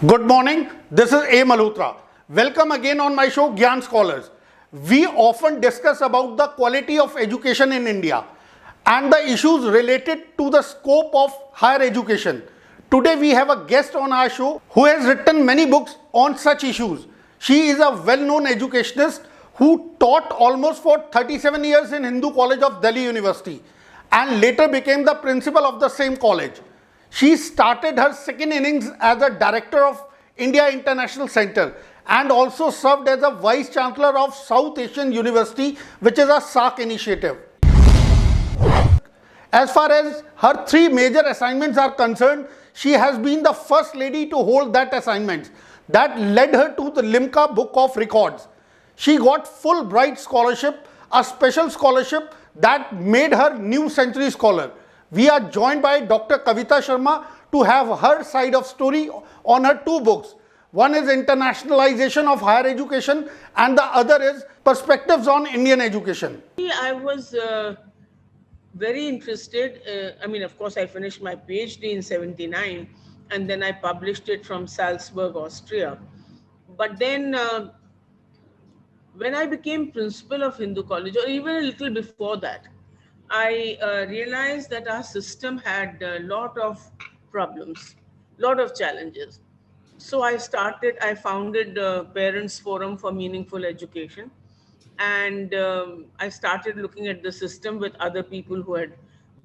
Good morning, this is A. Malhotra. Welcome again on my show Gyan Scholars. We often discuss about the quality of education in India and the issues related to the scope of higher education. Today we have a guest on our show who has written many books on such issues. She is a well-known educationist who taught almost for 37 years in Hindu College of Delhi University and later became the principal of the same college. She started her second innings as a director of India International Center and also served as a vice chancellor of South Asian University, which is a SAARC initiative. As far as her three major assignments are concerned, she has been the first lady to hold that assignment that led her to the Limca Book of Records. She got Fulbright scholarship, a special scholarship that made her New Century Scholar. We are joined by Dr. Kavita Sharma to have her side of story on her two books. One is Internationalization of Higher Education and the other is Perspectives on Indian Education. I was very interested. Of course, I finished my PhD in 79 and then I published it from Salzburg, Austria. But then when I became principal of Hindu College, or even a little before that, I realized that our system had a lot of problems, lot of challenges. So I founded the Parents Forum for Meaningful Education. And I started looking at the system with other people who had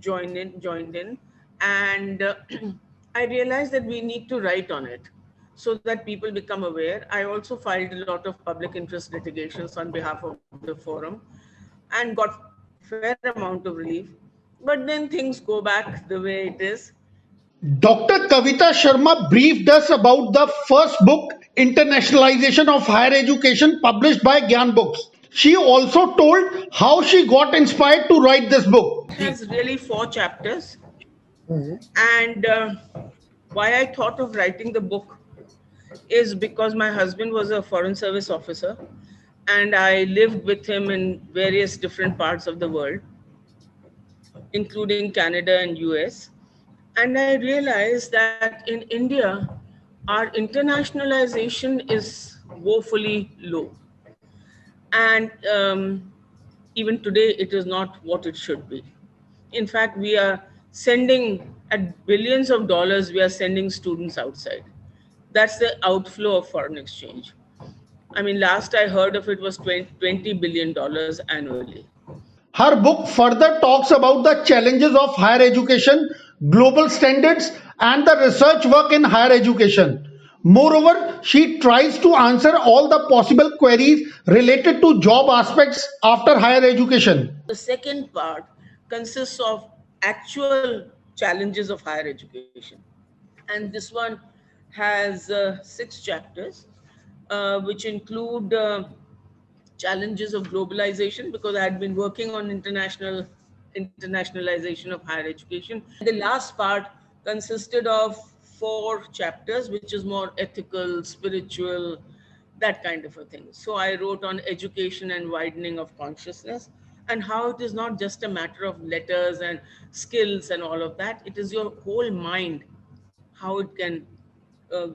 joined in. And I realized that we need to write on it so that people become aware. I also filed a lot of public interest litigations on behalf of the forum and got fair amount of relief. But then things go back the way it is. Dr. Kavita Sharma briefed us about the first book, Internationalization of Higher Education, published by Gyan Books. She also told how she got inspired to write this book. It has really 4 chapters. And why I thought of writing the book is because my husband was a Foreign Service officer and I lived with him in various different parts of the world, including Canada and US. And I realized that in India, our internationalization is woefully low. And even today, it is not what it should be. In fact, we are sending at billions of dollars, we are sending students outside. That's the outflow of foreign exchange. Last I heard of it was $20 billion annually. Her book further talks about the challenges of higher education, global standards, and the research work in higher education. Moreover, she tries to answer all the possible queries related to job aspects after higher education. The second part consists of actual challenges of higher education. And this one has 6 chapters, which include challenges of globalization, because I had been working on internationalization of higher education. The last part consisted of 4 chapters, which is more ethical, spiritual, that kind of a thing. So I wrote on education and widening of consciousness and how it is not just a matter of letters and skills and all of that. It is your whole mind, how it can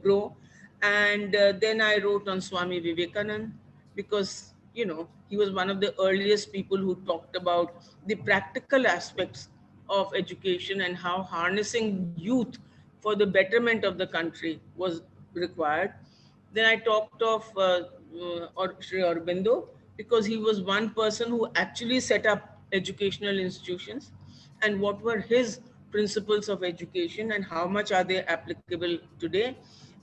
grow. And then I wrote on Swami Vivekanand because, he was one of the earliest people who talked about the practical aspects of education and how harnessing youth for the betterment of the country was required. Then I talked of Sri Aurobindo because he was one person who actually set up educational institutions and what were his principles of education and how much are they applicable today.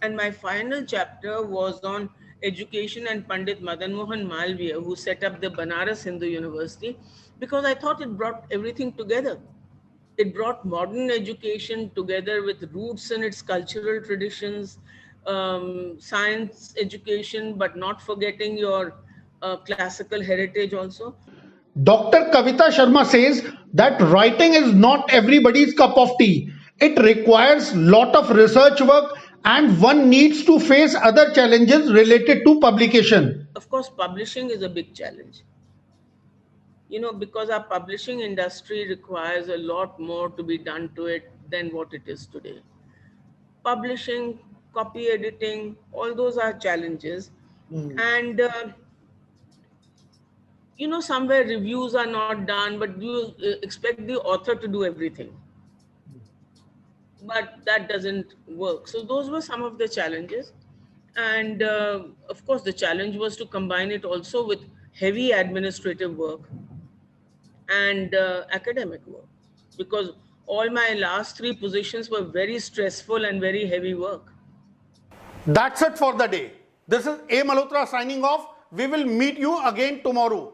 And my final chapter was on education and Pandit Madan Mohan Malviya, who set up the Banaras Hindu University, because I thought it brought everything together. It brought modern education together with roots in its cultural traditions, science education, but not forgetting your classical heritage also. Dr. Kavita Sharma says that writing is not everybody's cup of tea. It requires lot of research work and one needs to face other challenges related to publication. Of course, publishing is a big challenge. Because our publishing industry requires a lot more to be done to it than what it is today. Publishing copy editing, all those are challenges. And somewhere reviews are not done, but you expect the author to do everything. But that doesn't work. So those were some of the challenges. And of course, the challenge was to combine it also with heavy administrative work and academic work, because all my last 3 positions were very stressful and very heavy work. That's it for the day. This is A. Malhotra signing off. We will meet you again tomorrow.